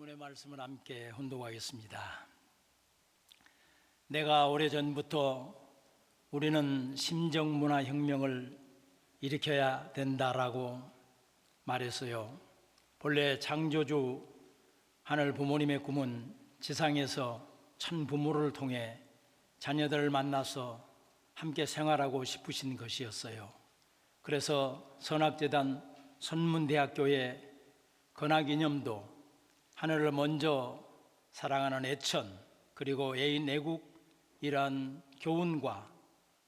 본문의 말씀을 함께 혼독하겠습니다. 내가 오래전부터 우리는 심정문화혁명을 일으켜야 된다라고 말했어요. 본래 창조주 하늘 부모님의 꿈은 지상에서 천 부모를 통해 자녀들을 만나서 함께 생활하고 싶으신 것이었어요. 그래서 선악재단 선문대학교의 건학이념도 하늘을 먼저 사랑하는 애천 그리고 애인 애국이란 교훈과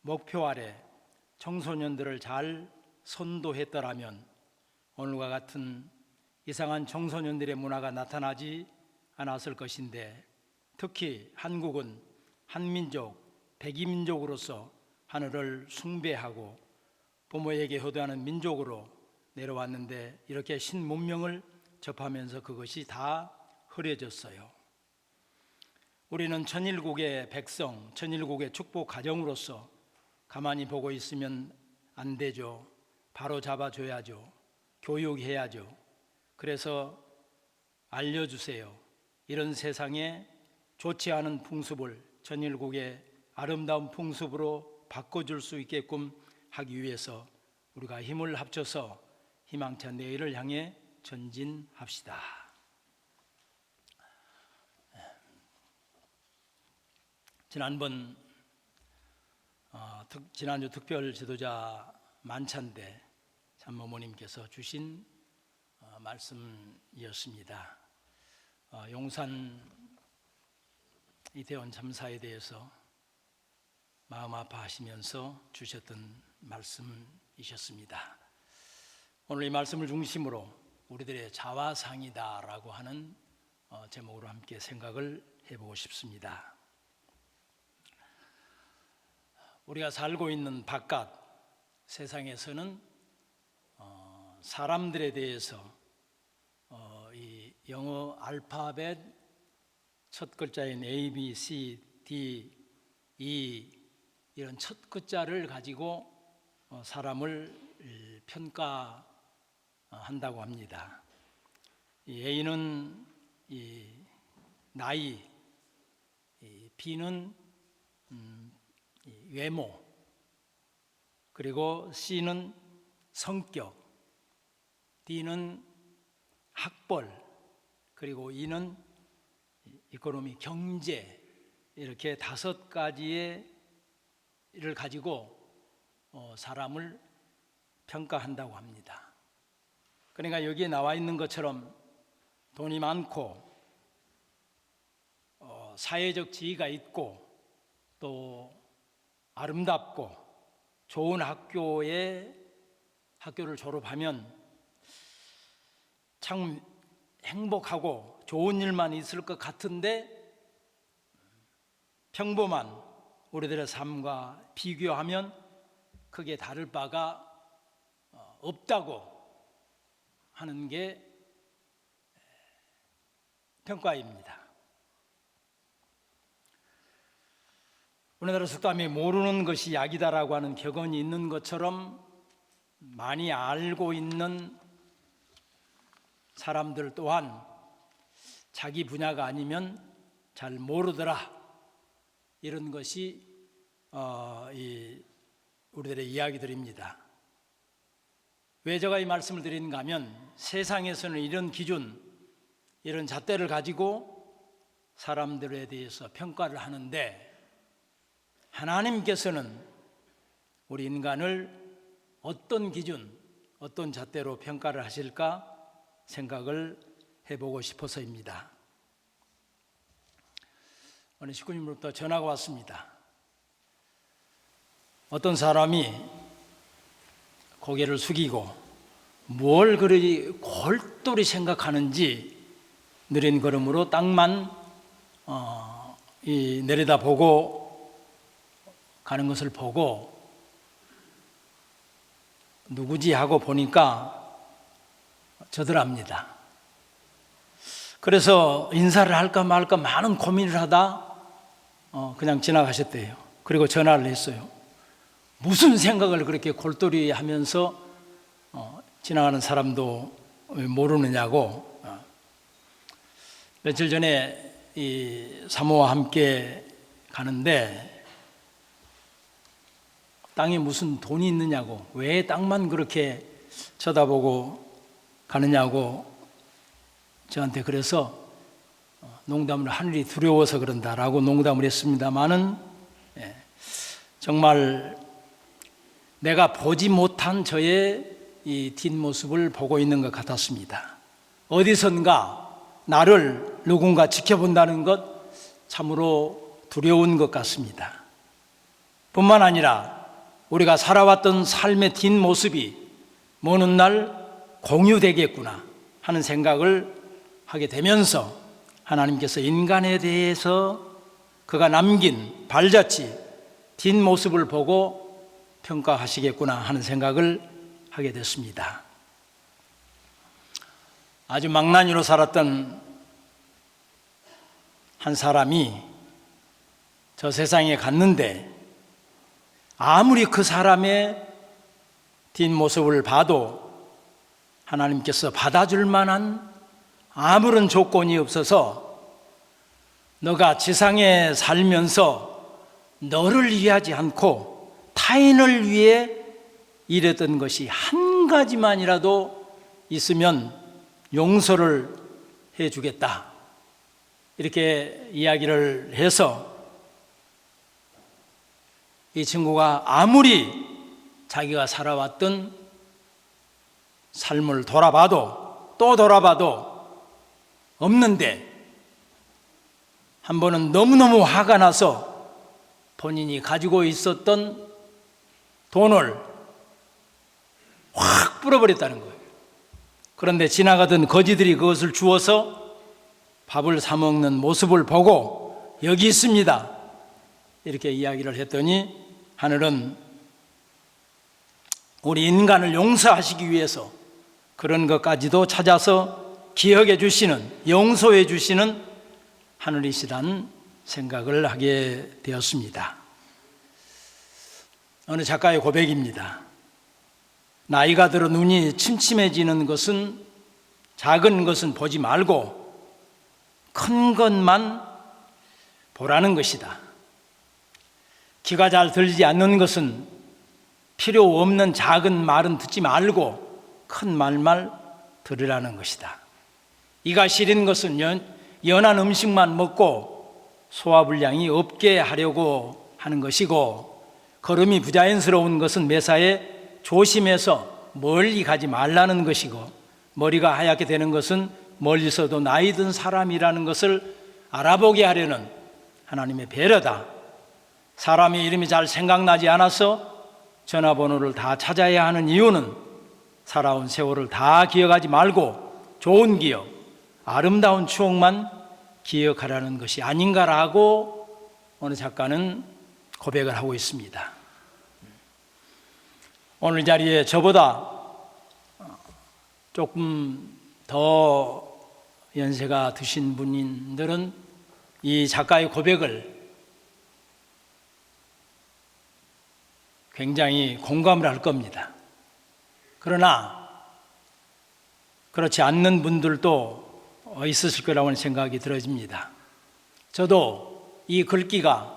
목표 아래 청소년들을 잘 선도했더라면 오늘과 같은 이상한 청소년들의 문화가 나타나지 않았을 것인데, 특히 한국은 한민족, 백이민족으로서 하늘을 숭배하고 부모에게 효도하는 민족으로 내려왔는데, 이렇게 신문명을 접하면서 그것이 다 흐려졌어요. 우리는 천일국의 백성, 천일국의 축복 가정으로서 가만히 보고 있으면 안 되죠. 바로 잡아줘야죠. 교육해야죠. 그래서 알려주세요. 이런 세상에 좋지 않은 풍습을 천일국의 아름다운 풍습으로 바꿔줄 수 있게끔 하기 위해서 우리가 힘을 합쳐서 희망찬 내일을 향해 전진합시다. 지난주 특별 지도자 만찬대 참모모님께서 주신 말씀이었습니다. 용산 이태원 참사에 대해서 마음 아파하시면서 주셨던 말씀이셨습니다. 오늘 이 말씀을 중심으로 우리들의 자화상이다라고 하는 제목으로 함께 생각을 해보고 싶습니다. 우리가 살고 있는 바깥 세상에서는 사람들에 대해서 이 영어 알파벳 첫 글자인 A, B, C, D, E 이런 첫 글자를 가지고 사람을 평가한다고 합니다. 이 A는 이 나이, 이 B는 외모, 그리고 C는 성격, D는 학벌, 그리고 E는 이코노미, 경제, 이렇게 5가지를 가지고 사람을 평가한다고 합니다. 그러니까 여기에 나와 있는 것처럼 돈이 많고 사회적 지위가 있고 또 아름답고 좋은 학교를 졸업하면 참 행복하고 좋은 일만 있을 것 같은데, 평범한 우리들의 삶과 비교하면 크게 다를 바가 없다고 하는 게 평가입니다. 우리나라 속담에 모르는 것이 약이다라고 하는 격언이 있는 것처럼, 많이 알고 있는 사람들 또한 자기 분야가 아니면 잘 모르더라, 이런 것이 우리들의 이야기들입니다. 왜 제가 이 말씀을 드리는가 하면, 세상에서는 이런 기준, 이런 잣대를 가지고 사람들에 대해서 평가를 하는데, 하나님께서는 우리 인간을 어떤 기준, 어떤 잣대로 평가를 하실까 생각을 해보고 싶어서입니다. 오늘 식구님으로부터 전화가 왔습니다. 어떤 사람이 고개를 숙이고 뭘 그리 골똘히 생각하는지 느린 걸음으로 땅만 내려다보고 가는 것을 보고 누구지 하고 보니까 저더랍니다. 그래서 인사를 할까 말까 많은 고민을 하다 그냥 지나가셨대요. 그리고 전화를 했어요. 무슨 생각을 그렇게 골똘히 하면서 지나가는 사람도 모르느냐고. 며칠 전에 이 사모와 함께 가는데 땅에 무슨 돈이 있느냐고, 왜 땅만 그렇게 쳐다보고 가느냐고 저한테 그래서 농담을, 하늘이 두려워서 그런다라고 농담을 했습니다마는 정말 내가 보지 못한 저의 이 뒷모습을 보고 있는 것 같았습니다. 어디선가 나를 누군가 지켜본다는 것 참으로 두려운 것 같습니다. 뿐만 아니라 우리가 살아왔던 삶의 뒷모습이 먼 훗날 공유되겠구나 하는 생각을 하게 되면서 하나님께서 인간에 대해서 그가 남긴 발자취, 뒷모습을 보고 평가하시겠구나 하는 생각을 하게 됐습니다. 아주 망나니로 살았던 한 사람이 저 세상에 갔는데 아무리 그 사람의 뒷모습을 봐도 하나님께서 받아줄 만한 아무런 조건이 없어서 너가 지상에 살면서 너를 위하지 않고 타인을 위해 일했던 것이 한 가지만이라도 있으면 용서를 해주겠다, 이렇게 이야기를 해서 이 친구가 아무리 자기가 살아왔던 삶을 돌아봐도 또 돌아봐도 없는데 한 번은 너무너무 화가 나서 본인이 가지고 있었던 돈을 확 뿌려버렸다는 거예요. 그런데 지나가던 거지들이 그것을 주워서 밥을 사 먹는 모습을 보고 여기 있습니다, 이렇게 이야기를 했더니 하늘은 우리 인간을 용서하시기 위해서 그런 것까지도 찾아서 기억해 주시는, 용서해 주시는 하늘이시라는 생각을 하게 되었습니다. 어느 작가의 고백입니다. 나이가 들어 눈이 침침해지는 것은, 작은 것은 보지 말고 큰 것만 보라는 것이다. 귀가 잘 들리지 않는 것은 필요 없는 작은 말은 듣지 말고 큰 말만 들으라는 것이다. 이가 시린 것은 연한 음식만 먹고 소화불량이 없게 하려고 하는 것이고, 걸음이 부자연스러운 것은 매사에 조심해서 멀리 가지 말라는 것이고, 머리가 하얗게 되는 것은 멀리서도 나이 든 사람이라는 것을 알아보게 하려는 하나님의 배려다. 사람의 이름이 잘 생각나지 않아서 전화번호를 다 찾아야 하는 이유는 살아온 세월을 다 기억하지 말고 좋은 기억, 아름다운 추억만 기억하라는 것이 아닌가라고 어느 작가는 고백을 하고 있습니다. 오늘 자리에 저보다 조금 더 연세가 드신 분들은 이 작가의 고백을 굉장히 공감을 할 겁니다. 그러나 그렇지 않는 분들도 있으실 거라고 생각이 들어집니다. 저도 이 글귀가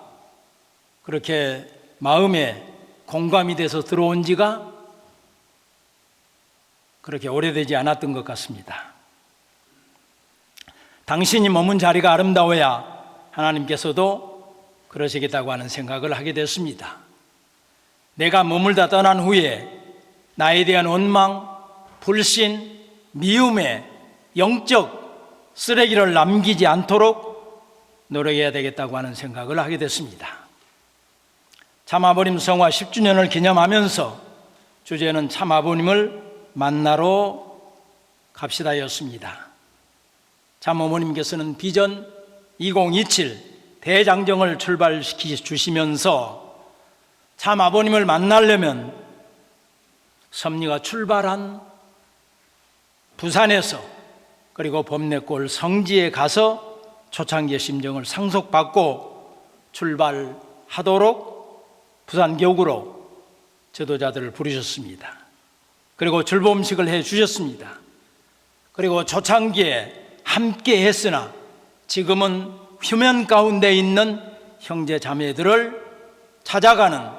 그렇게 마음에 공감이 돼서 들어온 지가 그렇게 오래되지 않았던 것 같습니다. 당신이 머문 자리가 아름다워야 하나님께서도 그러시겠다고 하는 생각을 하게 됐습니다. 내가 머물다 떠난 후에 나에 대한 원망, 불신, 미움에 영적 쓰레기를 남기지 않도록 노력해야 되겠다고 하는 생각을 하게 됐습니다. 참아버님 성화 10주년을 기념하면서 주제는 참아버님을 만나러 갑시다였습니다. 참어머님께서는 비전 2027 대장정을 출발시켜 주시면서 참아버님을 만나려면 섭리가 출발한 부산에서 그리고 범내골 성지에 가서 초창기의 심정을 상속받고 출발하도록 부산교구로 지도자들을 부르셨습니다. 그리고 줄봄식을 해 주셨습니다. 그리고 초창기에 함께 했으나 지금은 휴면 가운데 있는 형제 자매들을 찾아가는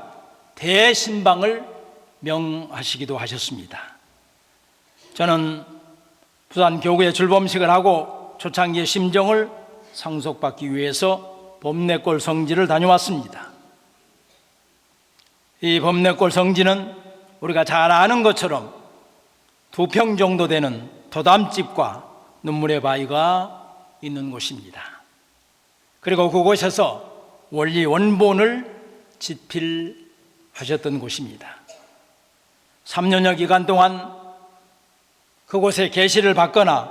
대신방을 명하시기도 하셨습니다. 저는 부산 교구에 줄범식을 하고 초창기의 심정을 상속받기 위해서 범내골 성지를 다녀왔습니다. 이 범내골 성지는 우리가 잘 아는 것처럼 2평 정도 되는 도담집과 눈물의 바위가 있는 곳입니다. 그리고 그곳에서 원리 원본을 집필하셨던 곳입니다. 3년여 기간 동안 그곳에 계시를 받거나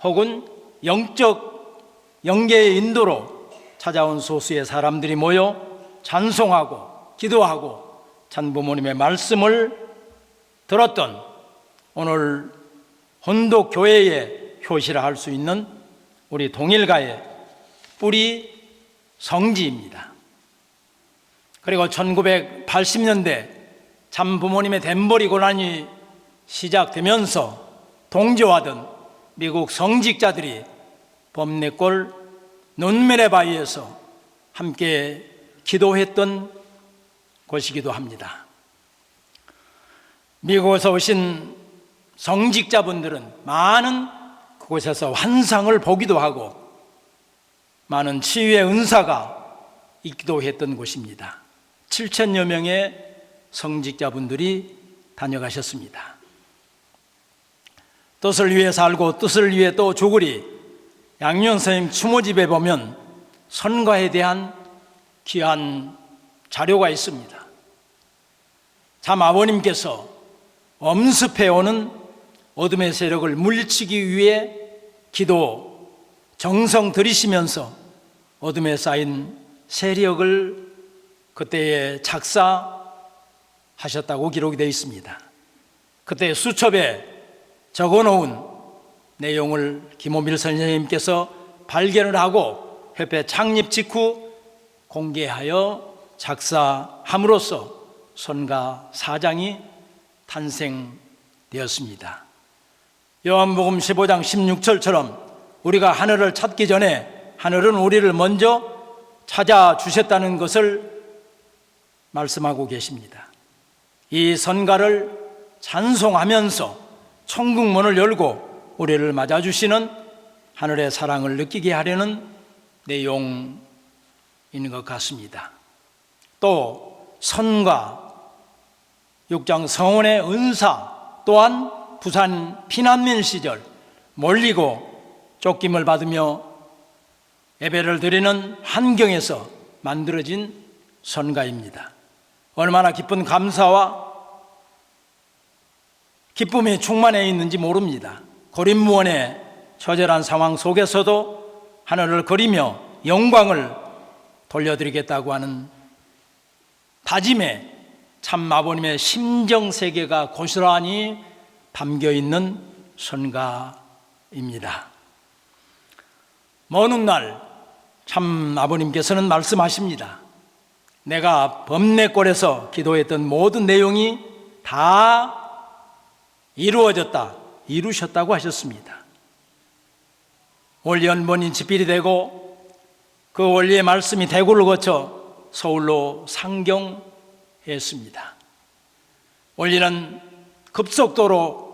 혹은 영적 영계의 인도로 찾아온 소수의 사람들이 모여 찬송하고 기도하고 참부모님의 말씀을 들었던 오늘 혼독교회의 효시라 할 수 있는 우리 동일가의 뿌리 성지입니다. 그리고 1980년대 참부모님의 댐버리 고난이 시작되면서 동조하던 미국 성직자들이 범내골 눈물의 바위에서 함께 기도했던 곳이기도 합니다. 미국에서 오신 성직자분들은 많은 그곳에서 환상을 보기도 하고 많은 치유의 은사가 있기도 했던 곳입니다. 7,000여 명의 성직자분들이 다녀가셨습니다. 뜻을 위해 살고 뜻을 위해 또 죽으리 양윤 선생님 추모집에 보면 선가에 대한 귀한 자료가 있습니다. 참 아버님께서 엄습해오는 어둠의 세력을 물리치기 위해 기도, 정성 들이시면서 어둠에 쌓인 세력을 그때에 작사하셨다고 기록이 되어 있습니다. 그때 수첩에 적어놓은 내용을 김호밀 선생님께서 발견을 하고 협회 창립 직후 공개하여 작사함으로써 선가 4장이 탄생되었습니다. 요한복음 15장 16절처럼 우리가 하늘을 찾기 전에 하늘은 우리를 먼저 찾아주셨다는 것을 말씀하고 계십니다. 이 선가를 찬송하면서 천국문을 열고 우리를 맞아주시는 하늘의 사랑을 느끼게 하려는 내용인 것 같습니다. 또 선가 6장 성원의 은사 또한 부산 피난민 시절 몰리고 쫓김을 받으며 예배를 드리는 환경에서 만들어진 선가입니다. 얼마나 깊은 감사와 기쁨이 충만해 있는지 모릅니다. 고린무원의 처절한 상황 속에서도 하늘을 그리며 영광을 돌려드리겠다고 하는 다짐에 참 아버님의 심정 세계가 고스란히 담겨있는 선가입니다. 먼 훗날 참 아버님께서는 말씀하십니다. 내가 범내골에서 기도했던 모든 내용이 다 이루셨다고 하셨습니다. 원리 원본이 집필이 되고 그 원리의 말씀이 대구를 거쳐 서울로 상경했습니다. 원리는 급속도로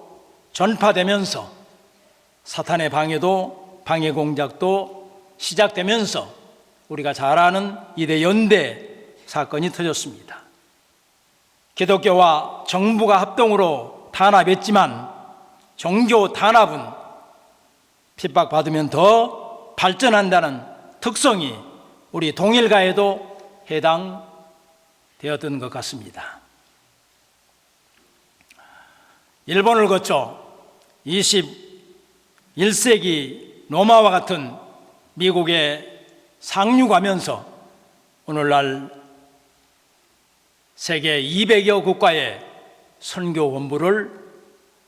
전파되면서 사탄의 방해 공작도 시작되면서 우리가 잘 아는 이대 연대 사건이 터졌습니다. 기독교와 정부가 합동으로 탄압했지만 종교 탄압은 핍박받으면 더 발전한다는 특성이 우리 동일가에도 해당되었던 것 같습니다. 일본을 거쳐 21세기 로마와 같은 미국에 상륙하면서 오늘날 세계 200여 국가에 선교 본부를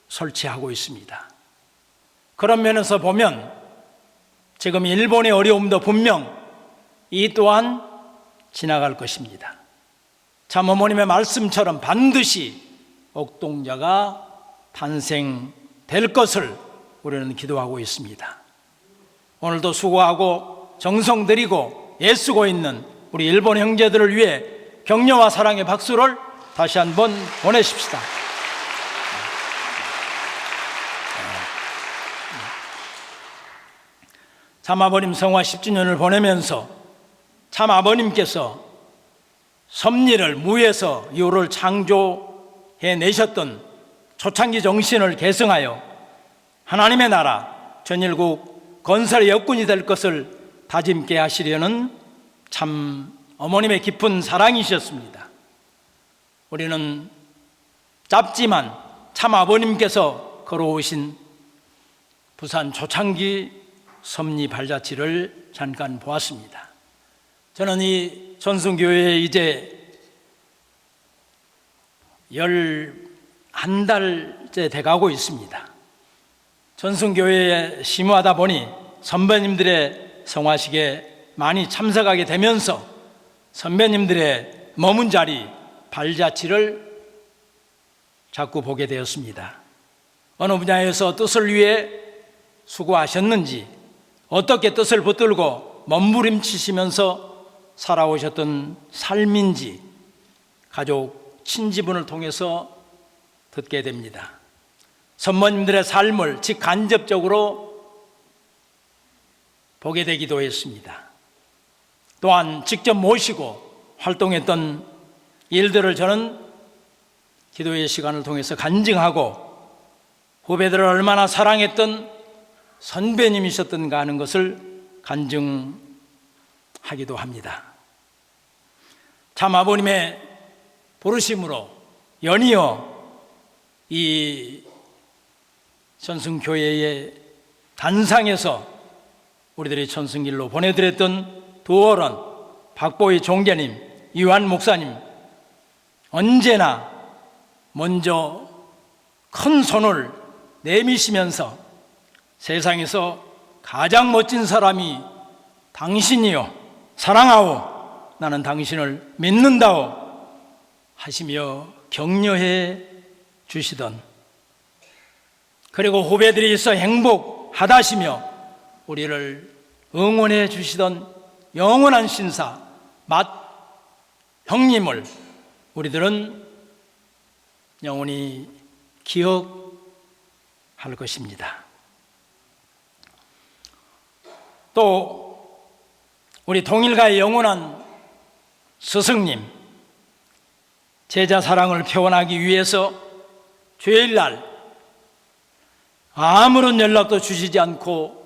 설치하고 있습니다. 그런 면에서 보면 지금 일본의 어려움도 분명 이 또한 지나갈 것입니다. 참 어머님의 말씀처럼 반드시 옥동자가 탄생될 것을 우리는 기도하고 있습니다. 오늘도 수고하고 정성 들이고 애쓰고 있는 우리 일본 형제들을 위해 격려와 사랑의 박수를 다시 한번 보내십시다. 참아버님 성화 10주년을 보내면서 참아버님께서 섭리를 무에서 유를 창조해내셨던 초창기 정신을 계승하여 하나님의 나라 전일국 건설의 역군이 될 것을 다짐케 하시려는 참 어머님의 깊은 사랑이셨습니다. 우리는 짧지만 참 아버님께서 걸어오신 부산 초창기 섭리 발자취를 잠깐 보았습니다. 저는 이 전승교회에 이제 11달째 돼가고 있습니다. 전승교회에 심우하다 보니 선배님들의 성화식에 많이 참석하게 되면서 선배님들의 머문 자리 발자취를 자꾸 보게 되었습니다. 어느 분야에서 뜻을 위해 수고하셨는지, 어떻게 뜻을 붙들고 몸부림치시면서 살아오셨던 삶인지 가족, 친지분을 통해서 듣게 됩니다. 선모님들의 삶을 직간접적으로 보게 되기도 했습니다. 또한 직접 모시고 활동했던 일들을 저는 기도의 시간을 통해서 간증하고 후배들을 얼마나 사랑했던 선배님이셨던가 하는 것을 간증하기도 합니다. 참 아버님의 부르심으로 연이어 이 전승교회의 단상에서 우리들이 전승길로 보내드렸던 두 어른, 박보희 종교님, 이완 목사님, 언제나 먼저 큰 손을 내미시면서 세상에서 가장 멋진 사람이 당신이요, 사랑하오, 나는 당신을 믿는다오 하시며 격려해 주시던, 그리고 후배들이 있어 행복하다시며 우리를 응원해 주시던 영원한 신사 맏 형님을 우리들은 영원히 기억할 것입니다. 또 우리 통일가의 영원한 스승님, 제자 사랑을 표현하기 위해서 주일날 아무런 연락도 주시지 않고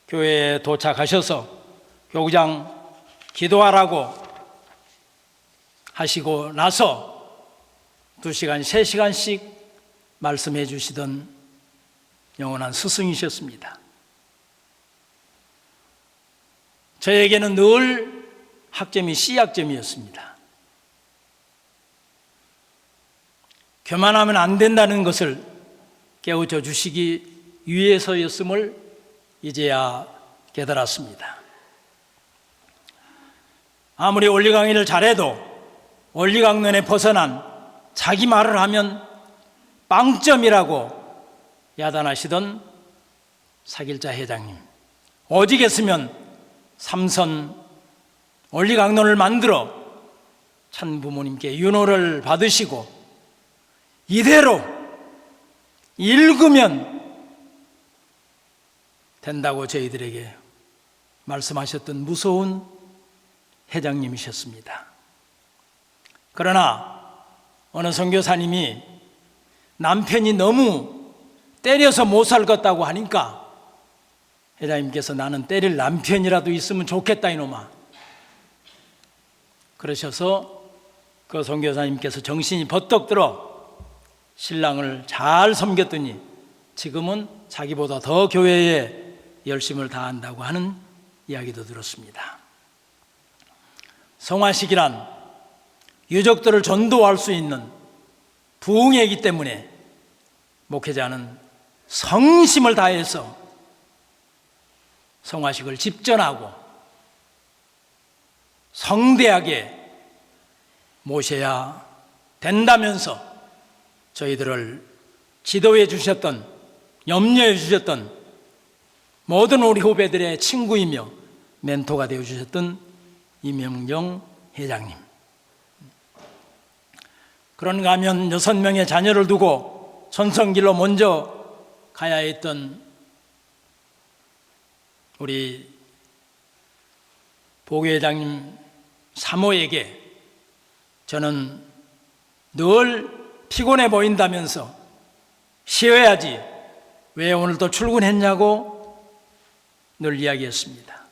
교회에 도착하셔서 교구장 기도하라고 하시고 나서 2시간, 3시간씩 말씀해 주시던 영원한 스승이셨습니다. 저에게는 늘 학점이 C학점이었습니다. 교만하면 안 된다는 것을 깨우쳐 주시기 위해서였음을 이제야 깨달았습니다. 아무리 원리 강의를 잘해도 원리 강론에 벗어난 자기 말을 하면 빵점이라고 야단하시던 사길자 회장님, 오직했으면 삼선 원리 강론을 만들어 참 부모님께 윤호를 받으시고 이대로 읽으면 된다고 저희들에게 말씀하셨던 무서운 회장님이셨습니다. 그러나 어느 선교사님이 남편이 너무 때려서 못 살겠다고 하니까 회장님께서 나는 때릴 남편이라도 있으면 좋겠다 이놈아 그러셔서 그 선교사님께서 정신이 버떡 들어 신랑을 잘 섬겼더니 지금은 자기보다 더 교회에 열심을 다한다고 하는 이야기도 들었습니다. 성화식이란 유족들을 전도할 수 있는 부흥회이기 때문에 목회자는 성심을 다해서 성화식을 집전하고 성대하게 모셔야 된다면서 저희들을 지도해 주셨던, 염려해 주셨던 모든 우리 후배들의 친구이며 멘토가 되어주셨던 이명정 회장님. 그런가 하면 6명의 자녀를 두고 전성길로 먼저 가야 했던 우리 보교회장님 사모에게 저는 늘 피곤해 보인다면서 쉬어야지 왜 오늘도 출근했냐고 늘 이야기했습니다.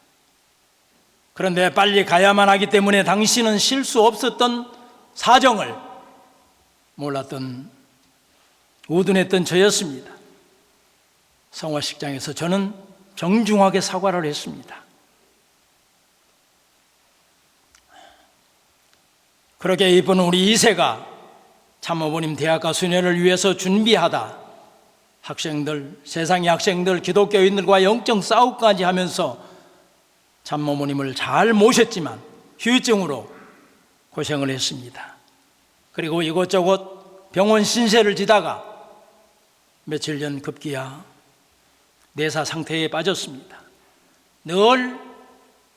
그런데 빨리 가야만 하기 때문에 당신은 쉴 수 없었던 사정을 몰랐던 우둔했던 저였습니다. 성화식장에서 저는 정중하게 사과를 했습니다. 그렇게 이쁜 우리 2세가 참어버님 대학가 수련을 위해서 준비하다 학생들, 세상의 학생들, 기독교인들과 영적 싸움까지 하면서 참어머님을 잘 모셨지만 후유증으로 고생을 했습니다. 그리고 이곳저곳 병원 신세를 지다가 며칠 전 급기야 내사 상태에 빠졌습니다. 늘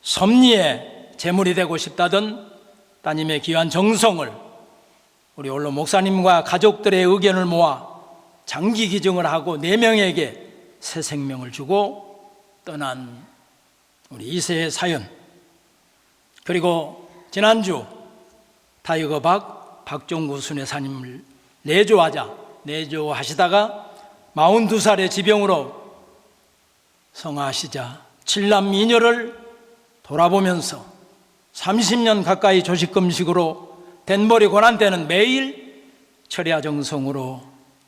섭리의 제물이 되고 싶다던 따님의 귀한 정성을 우리 원로 목사님과 가족들의 의견을 모아 장기 기증을 하고 4명에게 새 생명을 주고 떠난 우리 2세의 사연, 그리고 지난주 타이거 박종구 순회사님을 내조하시다가 42살의 지병으로 성화하시자 7남 2녀를 돌아보면서 30년 가까이 조식금식으로 된머리 고난 때는 매일 철야 정성으로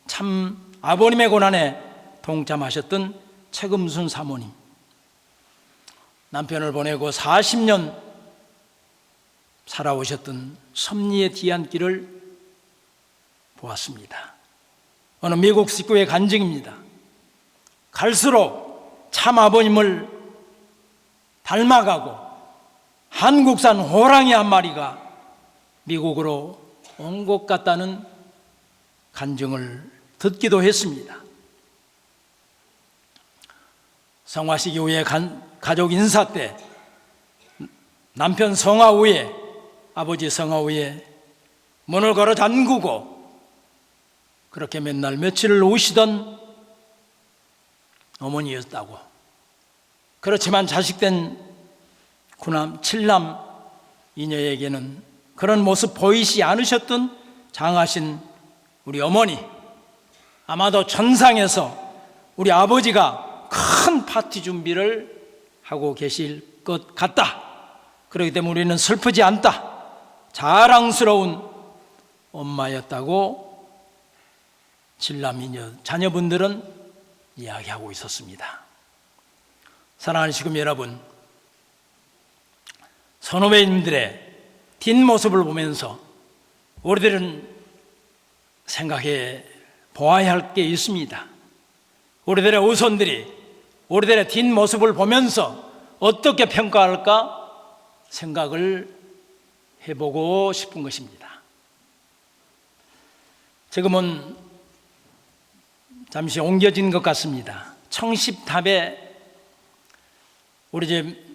참 아버님의 고난에 동참하셨던 최금순 사모님, 남편을 보내고 40년 살아오셨던 섭리의 뒤안길을 보았습니다. 어느 미국 식구의 간증입니다. 갈수록 참 아버님을 닮아가고 한국산 호랑이 한 마리가 미국으로 온 것 같다는 간증을 듣기도 했습니다. 성화식 이후에 가족 인사 때 남편 성화 후에 아버지 성화 후에 문을 걸어 잠그고 그렇게 맨날 며칠을 오시던 어머니였다고. 그렇지만 자식된 9남 7남 이녀에게는 그런 모습 보이지 않으셨던 장하신 우리 어머니, 아마도 천상에서 우리 아버지가 큰 파티 준비를 하고 계실 것 같다. 그렇기 때문에 우리는 슬프지 않다. 자랑스러운 엄마였다고 7남 이녀 자녀분들은 이야기하고 있었습니다. 사랑하는 시금 여러분, 선후배님들의 뒷모습을 보면서 우리들은 생각해 보아야 할 게 있습니다. 우리들의 후손들이 우리들의 뒷모습을 보면서 어떻게 평가할까 생각을 해보고 싶은 것입니다. 지금은 잠시 옮겨진 것 같습니다. 청십탑에 우리 집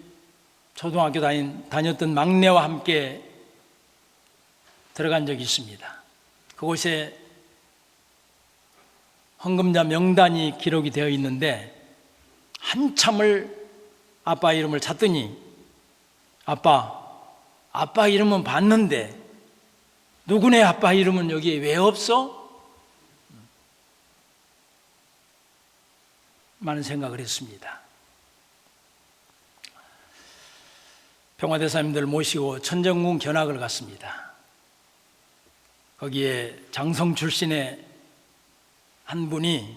초등학교 다녔던 막내와 함께 들어간 적이 있습니다. 그곳에 헌금자 명단이 기록이 되어 있는데 한참을 아빠 이름을 찾더니 아빠 이름은 봤는데 누구네 아빠 이름은 여기에 왜 없어? 많은 생각을 했습니다. 평화대사님들 모시고 천정궁 견학을 갔습니다. 거기에 장성 출신의 한 분이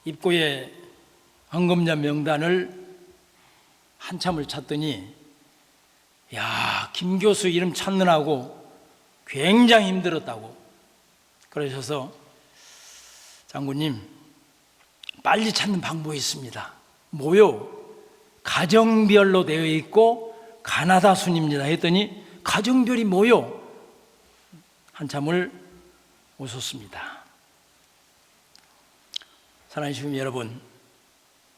입구에 헌금자 명단을 한참을 찾더니 야, 김 교수 이름 찾느라고 굉장히 힘들었다고 그러셔서 장군님, 빨리 찾는 방법이 있습니다. 뭐요? 가정별로 되어 있고 가나다 순입니다 했더니 가정별이 뭐요? 한참을 웃었습니다. 사랑하는 시민 여러분,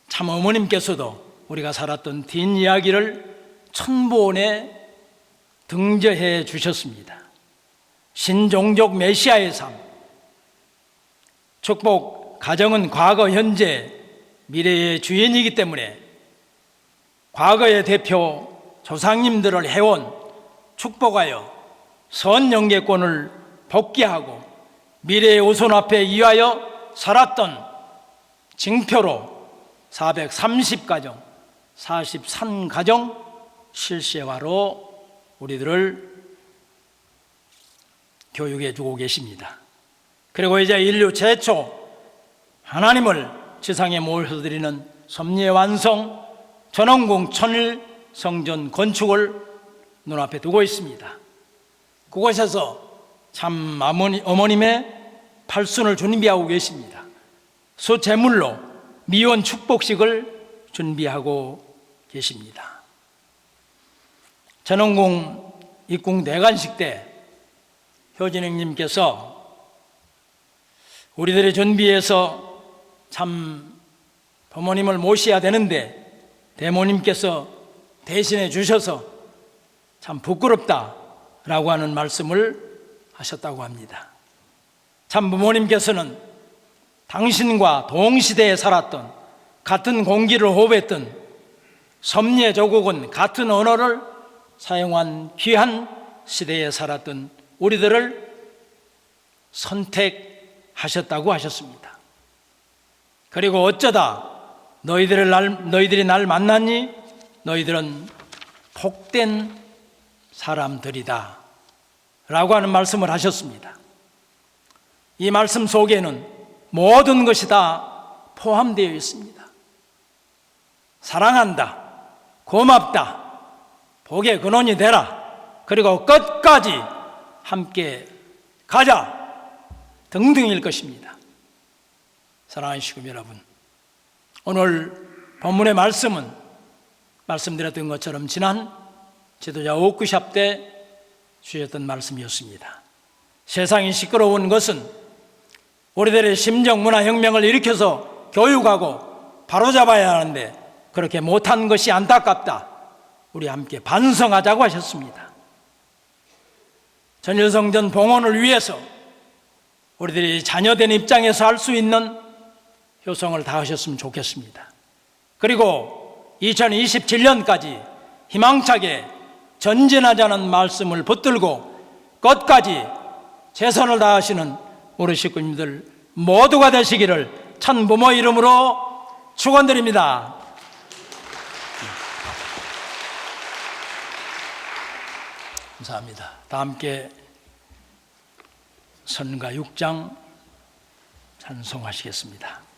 참 어머님께서도 우리가 살았던 뒷이야기를 천보원에 등재해 주셨습니다. 신종족 메시아의 삶, 축복 가정은 과거, 현재, 미래의 주인이기 때문에 과거의 대표 조상님들을 해온 축복하여 선영계권을 복귀하고 미래의 오손 앞에 이하여 살았던 징표로 430가정, 43가정 실시화로 우리들을 교육해 주고 계십니다. 그리고 이제 인류 최초 하나님을 지상에 모셔드리는 섭리의 완성 전원궁 천일 성전 건축을 눈앞에 두고 있습니다. 그곳에서 참 어머님의 팔순을 준비하고 계십니다. 수제물로 미원 축복식을 준비하고 계십니다. 전원궁 입궁 내관식 때 효진행님께서 우리들의 준비해서 참 부모님을 모셔야 되는데 대모님께서 대신해 주셔서 참 부끄럽다라고 하는 말씀을 하셨다고 합니다. 참 부모님께서는 당신과 동시대에 살았던 같은 공기를 호흡했던 섭리의 조국은 같은 언어를 사용한 귀한 시대에 살았던 우리들을 선택하셨다고 하셨습니다. 그리고 어쩌다 너희들이 날 만났니? 너희들은 복된 사람들이다 라고 하는 말씀을 하셨습니다. 이 말씀 속에는 모든 것이 다 포함되어 있습니다. 사랑한다, 고맙다, 복의 근원이 되라, 그리고 끝까지 함께 가자 등등일 것입니다. 사랑하는 시금 여러분, 오늘 본문의 말씀은 말씀드렸던 것처럼 지난 지도자 워크숍 때 주셨던 말씀이었습니다. 세상이 시끄러운 것은 우리들의 심정 문화 혁명을 일으켜서 교육하고 바로잡아야 하는데 그렇게 못한 것이 안타깝다. 우리 함께 반성하자고 하셨습니다. 전일성전 봉헌을 위해서 우리들이 자녀된 입장에서 할 수 있는 효성을 다하셨으면 좋겠습니다. 그리고 2027년까지 희망차게 전진하자는 말씀을 붙들고 끝까지 최선을 다하시는 우리 식구님들 모두가 되시기를 천부모 이름으로 축원드립니다. 감사합니다. 다 함께 선가 6장 찬송하시겠습니다.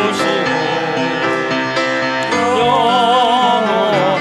주시고 영원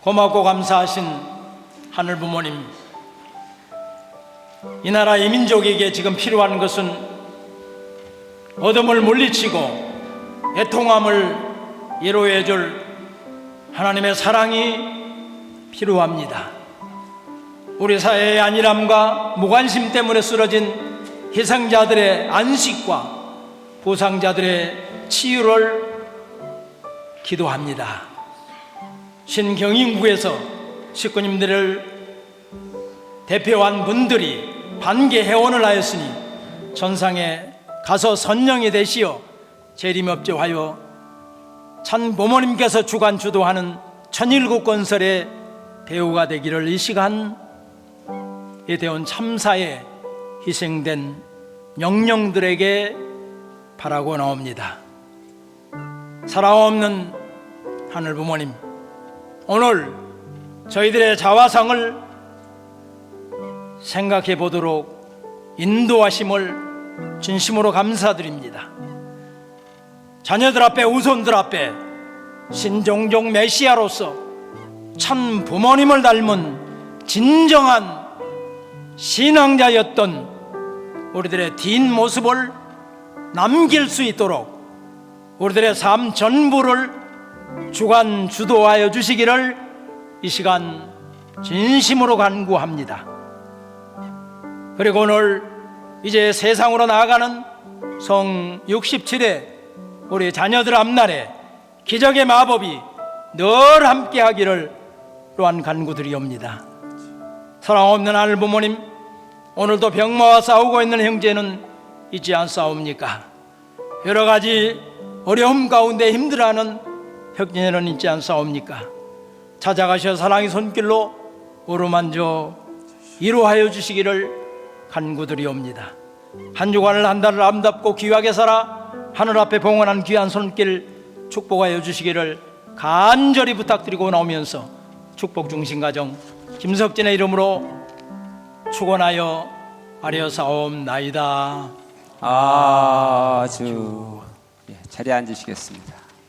고맙고 감사하신 하늘 부모님, 이 나라 이 민족에게 지금 필요한 것은 어둠을 물리치고 애통함을 위로해 줄 하나님의 사랑이 필요합니다. 우리 사회의 안일함과 무관심 때문에 쓰러진 희생자들의 안식과 부상자들의 치유를 기도합니다. 신경인국에서 식구님들을 대표한 분들이 반개 회원을 하였으니 전상에 가서 선령이 되시어 재림업제하여 참 부모님께서 주관 주도하는 1007건설의 배우가 되기를 이 시간 이태원 참사에 희생된 영령들에게 바라고 나옵니다. 살아없는 하늘 부모님, 오늘 저희들의 자화상을 생각해 보도록 인도하심을 진심으로 감사드립니다. 자녀들 앞에, 우손들 앞에 신종종 메시아로서 참 부모님을 닮은 진정한 신앙자였던 우리들의 뒷모습을 남길 수 있도록 우리들의 삶 전부를 주관 주도하여 주시기를 이 시간 진심으로 간구합니다. 그리고 오늘 이제 세상으로 나아가는 성 67회 우리 자녀들 앞날에 기적의 마법이 늘 함께 하기를 또한 간구드리옵니다. 사랑 없는 하늘 부모님, 오늘도 병마와 싸우고 있는 형제는 있지 않사옵니까? 여러 가지 어려움 가운데 힘들어하는 형제는 있지 않사옵니까? 찾아가셔 사랑의 손길로 어루만져 위로하여 주시기를 간구드리옵니다. 한 주간을 한 달을 아름답고 귀하게 살아 하늘 앞에 봉헌한 귀한 손길 축복하여 주시기를 간절히 부탁드리고 나오면서 축복 중심 가정 김석진의 이름으로 축원하여 아뢰어사옵나이다. 아주. 자리에 앉으시겠습니다.